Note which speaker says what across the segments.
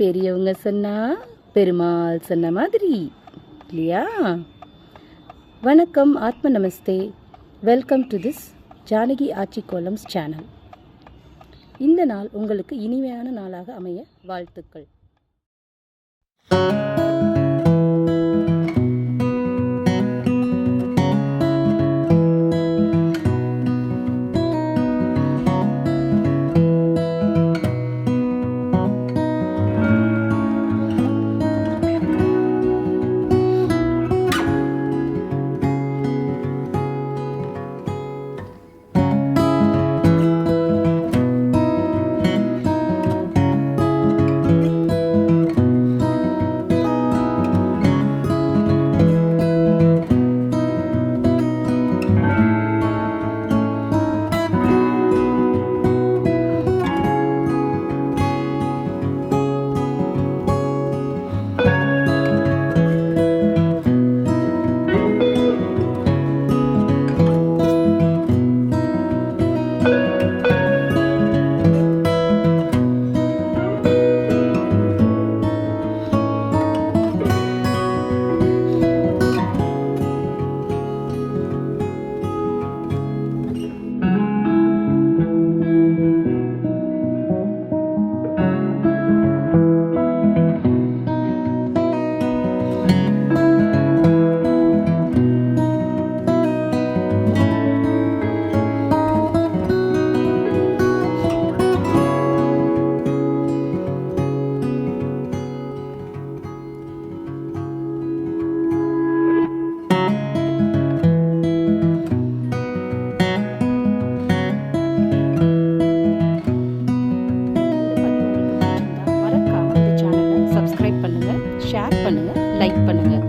Speaker 1: பெரியவங்க சொன்னா பெருமாள் சொன்ன மாதிரி இல்லையா? வணக்கம், ஆத்ம நமஸ்தே. Welcome to this Janaki Aachi kolams channel. இந்த நாள் உங்களுக்கு இனிமையான நாளாக அமைய வாழ்த்துக்கள். ஷேர் பண்ணுங்கள், லைக் பண்ணுங்கள்.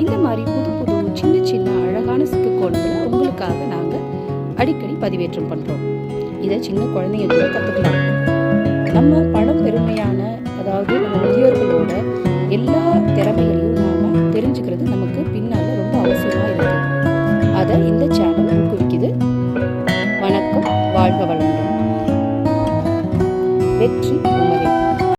Speaker 1: இந்த மாதிரி புது புது சின்ன சின்ன அழகான சிக்கு கோலங்களை உங்களுக்காக நாங்கள் அடிக்கடி பதிவேற்றம் பண்ணுறோம். இதை சின்ன குழந்தைங்க கூட கற்றுக்கலாம். நம்ம பழம்பெருமையான, அதாவது நம்ம முதியோர்களோட எல்லா திறமைகளையும் நாம் தெரிஞ்சுக்கிறது நமக்கு பின்னால் ரொம்ப அவசியமாக இருக்குது. அதை இந்த